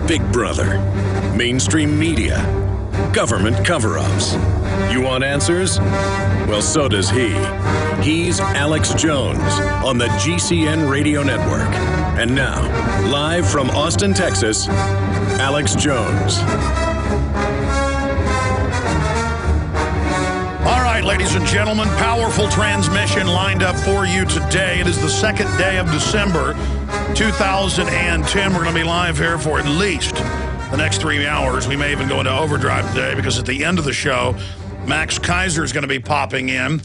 Big Brother, mainstream media, government cover-ups. You want answers? Well, so does he. He's Alex Jones on the GCN Radio Network. And now, live from Austin, Texas, Alex Jones. All right, ladies and gentlemen, powerful transmission lined up for you today. It is the second day of December 2010. We're going to be live here for at least the next 3 hours. We may even go into overdrive today because at the end of the show, Max Keiser is going to be popping in.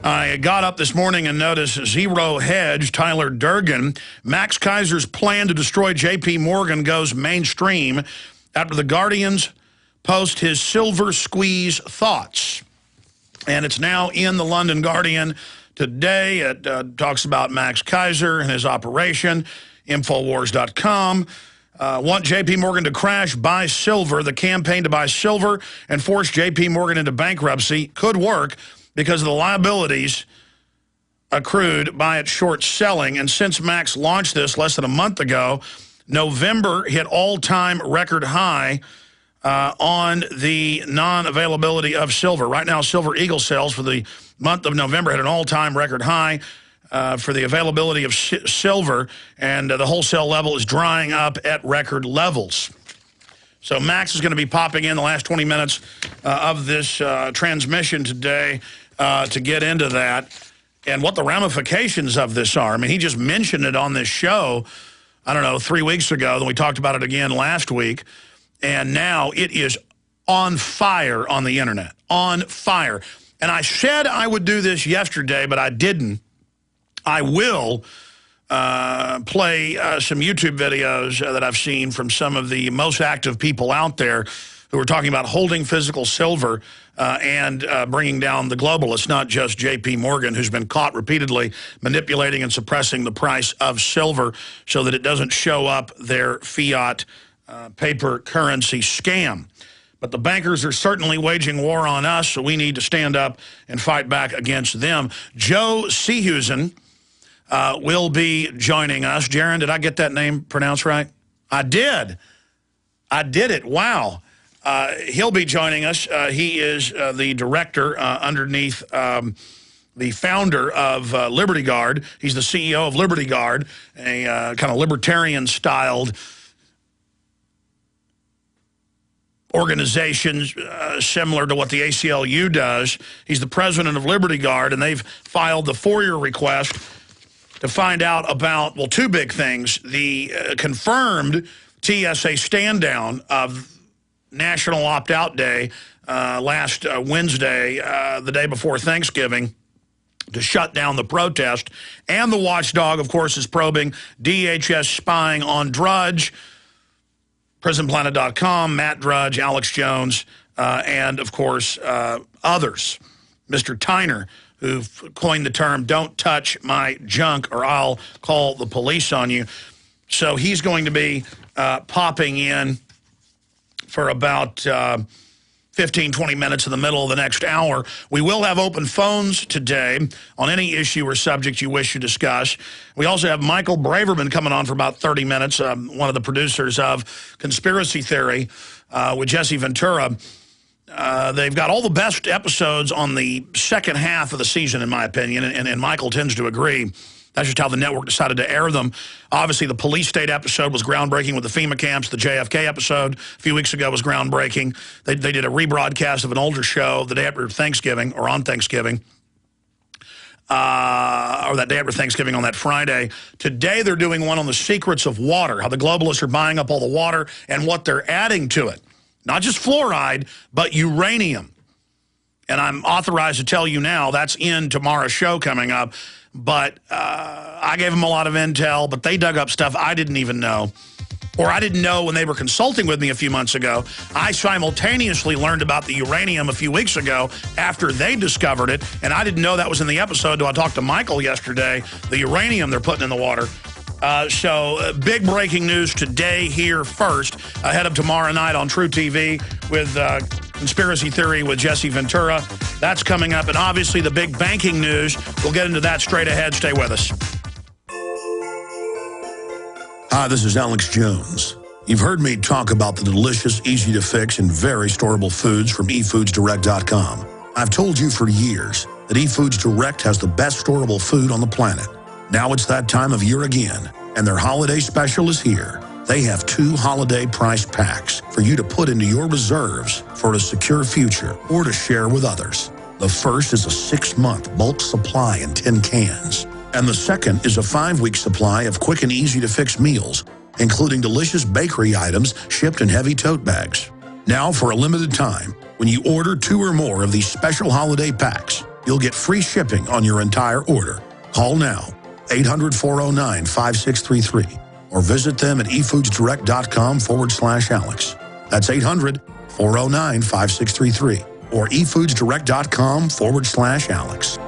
I got up this morning and noticed Zero Hedge, Tyler Durgan. Max Keiser's plan to destroy J.P. Morgan goes mainstream after the Guardians post his silver squeeze thoughts. And it's now in the London Guardian today. It talks about Max Keiser and his operation. Infowars.com. Want J.P. Morgan to crash, buy silver. The campaign to buy silver and force J.P. Morgan into bankruptcy could work because of the liabilities accrued by its short selling. And since Max launched this less than a month ago, November hit all-time record high on the non-availability of silver. Right now, Silver Eagle sales for the month of November had an all-time record high for the availability of silver, and the wholesale level is drying up at record levels. So Max is going to be popping in the last 20 minutes of this transmission today to get into that and what the ramifications of this are. I mean, he just mentioned it on this show, I don't know, 3 weeks ago. Then we talked about it again last week. And now it is on fire on the internet, on fire. And I said I would do this yesterday, but I didn't. I will play some YouTube videos that I've seen from some of the most active people out there who are talking about holding physical silver and bringing down the globalists, not just J.P. Morgan, who's been caught repeatedly manipulating and suppressing the price of silver so that it doesn't show up their fiat paper currency scam. But the bankers are certainly waging war on us, so we need to stand up and fight back against them. Joe Seehusen will be joining us. Jaron, did I get that name pronounced right? I did. I did it. Wow. He'll be joining us. He is the director underneath the founder of Liberty Guard. He's the CEO of Liberty Guard, a kind of libertarian-styled organizations similar to what the ACLU does. He's the president of Liberty Guard, and they've filed the FOIA request to find out about, well, two big things. The confirmed TSA stand-down of National Opt-Out Day last Wednesday, the day before Thanksgiving, to shut down the protest. And the watchdog, of course, is probing DHS spying on Drudge, PrisonPlanet.com, Matt Drudge, Alex Jones, and, of course, others. Mr. Tyner, who coined the term, "Don't touch my junk or I'll call the police on you." So he's going to be popping in for about 15, 20 minutes in the middle of the next hour. We will have open phones today on any issue or subject you wish to discuss. We also have Michael Braverman coming on for about 30 minutes, one of the producers of Conspiracy Theory with Jesse Ventura. They've got all the best episodes on the second half of the season, in my opinion, and Michael tends to agree. That's just how the network decided to air them. Obviously, the police state episode was groundbreaking with the FEMA camps. The JFK episode a few weeks ago was groundbreaking. They did a rebroadcast of an older show the day after Thanksgiving, or on Thanksgiving, or that day after Thanksgiving on that Friday. Today, they're doing one on the secrets of water, how the globalists are buying up all the water and what they're adding to it. Not just fluoride, but uranium. And I'm authorized to tell you now, that's in tomorrow's show coming up. But I gave them a lot of intel, but they dug up stuff I didn't even know. Or I didn't know when they were consulting with me a few months ago. I simultaneously learned about the uranium a few weeks ago after they discovered it, and I didn't know that was in the episode until I talked to Michael yesterday, the uranium they're putting in the water. So big breaking news today here first, ahead of tomorrow night on True TV with Conspiracy Theory with Jesse Ventura. That's coming up, and obviously the big banking news. We'll get into that straight ahead. Stay with us. Hi, this is Alex Jones. You've heard me talk about the delicious, easy-to-fix, and very storable foods from eFoodsDirect.com. I've told you for years that eFoods Direct has the best storable food on the planet. Now it's that time of year again, and their holiday special is here. They have 2 holiday price packs for you to put into your reserves for a secure future or to share with others. The first is a 6-month bulk supply in 10 cans, and the second is a 5-week supply of quick and easy-to-fix meals, including delicious bakery items shipped in heavy tote bags. Now, for a limited time, when you order 2 or more of these special holiday packs, you'll get free shipping on your entire order. Call now, 800-409-5633, or visit them at efoodsdirect.com/Alex. That's 800-409-5633, or efoodsdirect.com/Alex.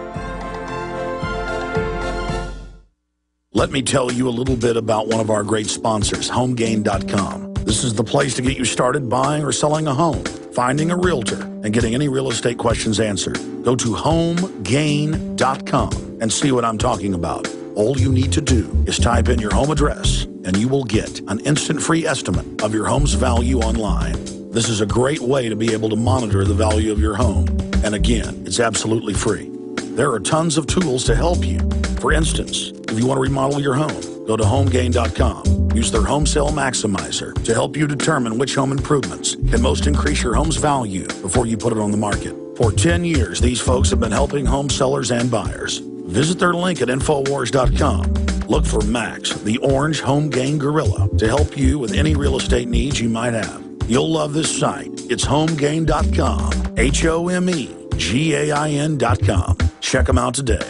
Let me tell you a little bit about one of our great sponsors, HomeGain.com. This is the place to get you started buying or selling a home, finding a realtor, and getting any real estate questions answered. Go to HomeGain.com and see what I'm talking about. All you need to do is type in your home address, and you will get an instant free estimate of your home's value online. This is a great way to be able to monitor the value of your home. And again, it's absolutely free. There are tons of tools to help you. For instance, if you want to remodel your home, go to HomeGain.com. Use their Home Sale Maximizer to help you determine which home improvements can most increase your home's value before you put it on the market. For 10 years, these folks have been helping home sellers and buyers. Visit their link at Infowars.com. Look for Max, the orange Home Gain Gorilla, to help you with any real estate needs you might have. You'll love this site. It's HomeGain.com. HomeGain.com. Check them out today.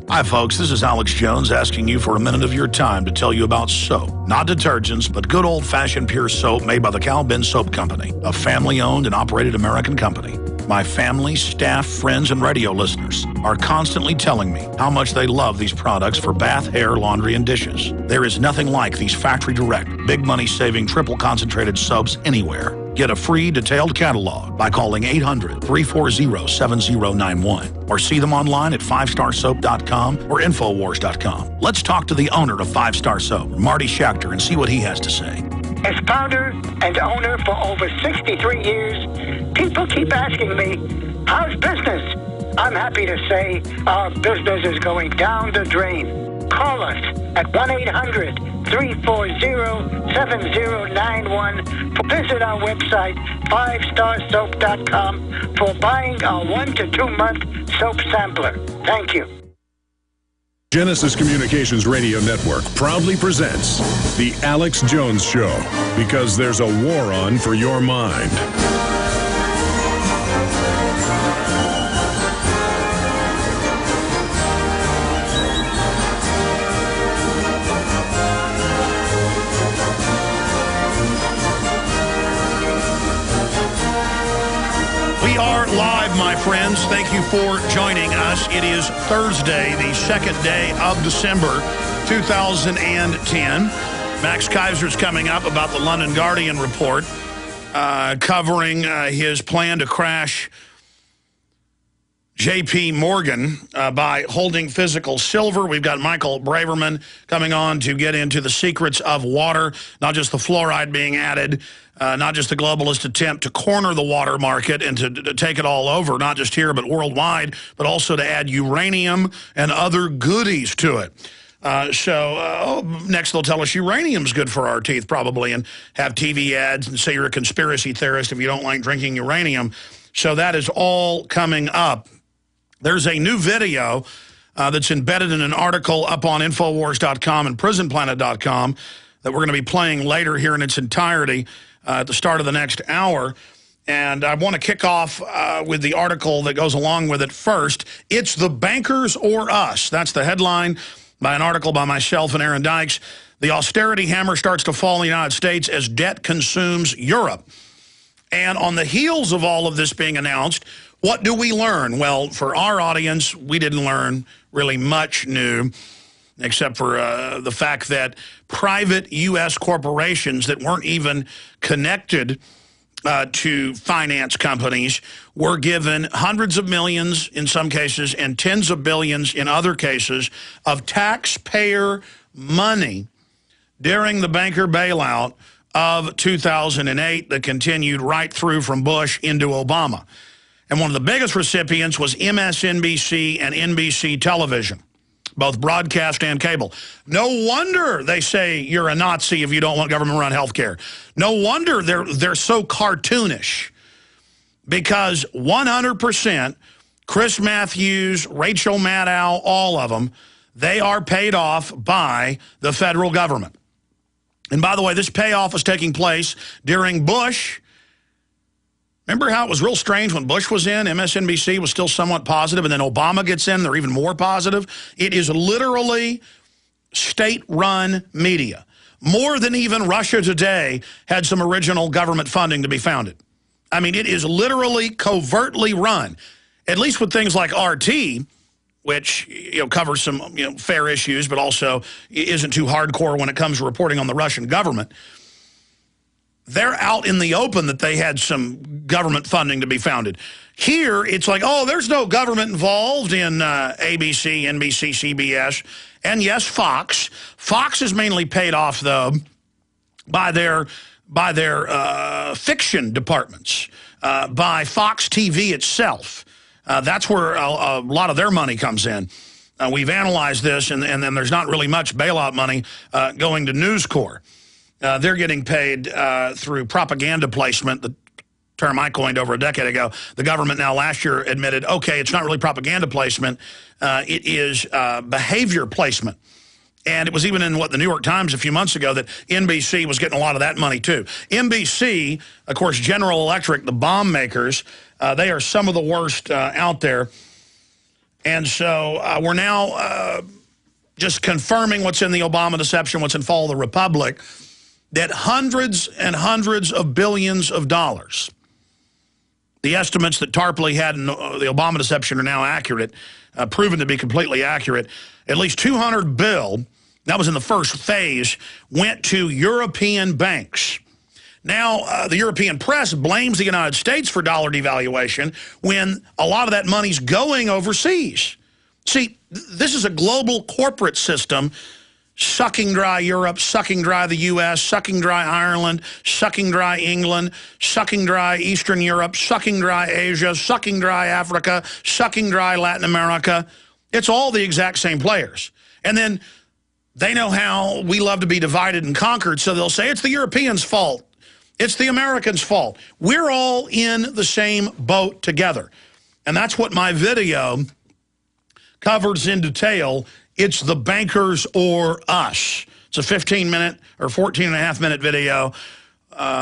Hi, folks. This is Alex Jones asking you for a minute of your time to tell you about soap. Not detergents, but good old-fashioned pure soap made by the Cal Ben Soap Company, a family-owned and operated American company. My family, staff, friends, and radio listeners are constantly telling me how much they love these products for bath, hair, laundry, and dishes. There is nothing like these factory-direct, big money-saving, triple-concentrated soaps anywhere. Get a free detailed catalog by calling 800-340-7091 or see them online at 5starsoap.com or Infowars.com. Let's talk to the owner of 5 Star Soap, Marty Schachter, and see what he has to say. As founder and owner for over 63 years, people keep asking me, how's business? I'm happy to say our business is going down the drain. Call us at 1-800-340-7091. Visit our website, 5starsoap.com, for buying our 1 to 2 month soap sampler. Thank you. Genesis Communications Radio Network proudly presents The Alex Jones Show, because there's a war on for your mind. Live, my friends. Thank you for joining us. It is Thursday, the 2nd day of December 2010. Max Kaiser's coming up about the London Guardian report covering his plan to crash J.P. Morgan by holding physical silver. We've got Michael Braverman coming on to get into the secrets of water, not just the fluoride being added, not just the globalist attempt to corner the water market and to take it all over, not just here but worldwide, but also to add uranium and other goodies to it. Next they'll tell us uranium's good for our teeth probably, and have TV ads and say you're a conspiracy theorist if you don't like drinking uranium. So that is all coming up. There's a new video that's embedded in an article up on Infowars.com and PrisonPlanet.com that we're going to be playing later here in its entirety at the start of the next hour. And I want to kick off with the article that goes along with it first. It's the bankers or us. That's the headline by an article by myself and Aaron Dykes. The austerity hammer starts to fall in the United States as debt consumes Europe. And on the heels of all of this being announced, what do we learn? Well, for our audience, we didn't learn really much new, except for the fact that private U.S. corporations that weren't even connected to finance companies were given hundreds of millions in some cases and tens of billions in other cases of taxpayer money during the banker bailout of 2008 that continued right through from Bush into Obama. And one of the biggest recipients was MSNBC and NBC television, both broadcast and cable. No wonder they say you're a Nazi if you don't want government-run health care. No wonder they're so cartoonish, because 100%, Chris Matthews, Rachel Maddow, all of them, they are paid off by the federal government. And by the way, this payoff was taking place during Bush. Remember how it was real strange when Bush was in? MSNBC was still somewhat positive, and then Obama gets in, they're even more positive. It is literally state-run media. More than even Russia Today had some original government funding to be founded. I mean, it is literally covertly run, at least with things like RT, which covers some fair issues, but also isn't too hardcore when it comes to reporting on the Russian government. They're out in the open that they had some government funding to be founded. Here, it's like, oh, there's no government involved in ABC, NBC, CBS, and yes, Fox. Fox is mainly paid off, though, by their fiction departments, by Fox TV itself. That's where a lot of their money comes in. We've analyzed this, and then there's not really much bailout money going to News Corp. They're getting paid through propaganda placement, the term I coined over a decade ago. The government now last year admitted, okay, it's not really propaganda placement. It is behavior placement. And it was even in, the New York Times a few months ago that NBC was getting a lot of that money, too. NBC, of course, General Electric, the bomb makers, they are some of the worst out there. And so we're now just confirming what's in the Obama deception, what's in Fall of the Republic, that hundreds and hundreds of billions of dollars, the estimates that Tarpley had in the Obama deception are now accurate, proven to be completely accurate. At least $200 billion, that was in the first phase, went to European banks. Now, the European press blames the United States for dollar devaluation when a lot of that money's going overseas. See, this is a global corporate system sucking dry Europe, sucking dry the U.S., sucking dry Ireland, sucking dry England, sucking dry Eastern Europe, sucking dry Asia, sucking dry Africa, sucking dry Latin America. It's all the exact same players. And then they know how we love to be divided and conquered, so they'll say it's the Europeans' fault. It's the Americans' fault. We're all in the same boat together. And that's what my video covers in detail. It's the bankers or us. It's a 15-minute or 14-and-a-half-minute video.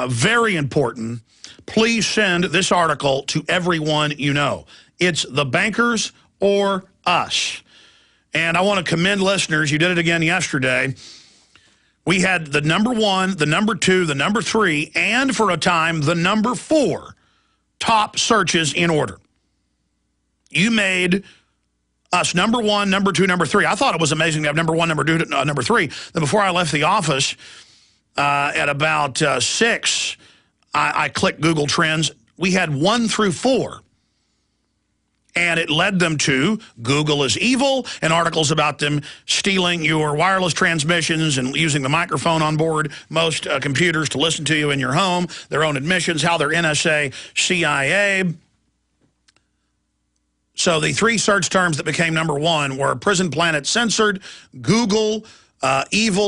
Very important. Please send this article to everyone you know. It's the bankers or us. And I want to commend listeners. You did it again yesterday. We had the number 1, the number 2, the number 3, and for a time, the number 4 top searches in order. You made us number 1, number 2, number 3. I thought it was amazing to have number 1, number 2, number 3. Then before I left the office at about 6, I clicked Google Trends. We had 1 through 4. And it led them to Google is evil and articles about them stealing your wireless transmissions and using the microphone on board most computers to listen to you in your home, their own admissions, how they're NSA, CIA. So the 3 search terms that became number 1 were Prison Planet Censored, Google, evil.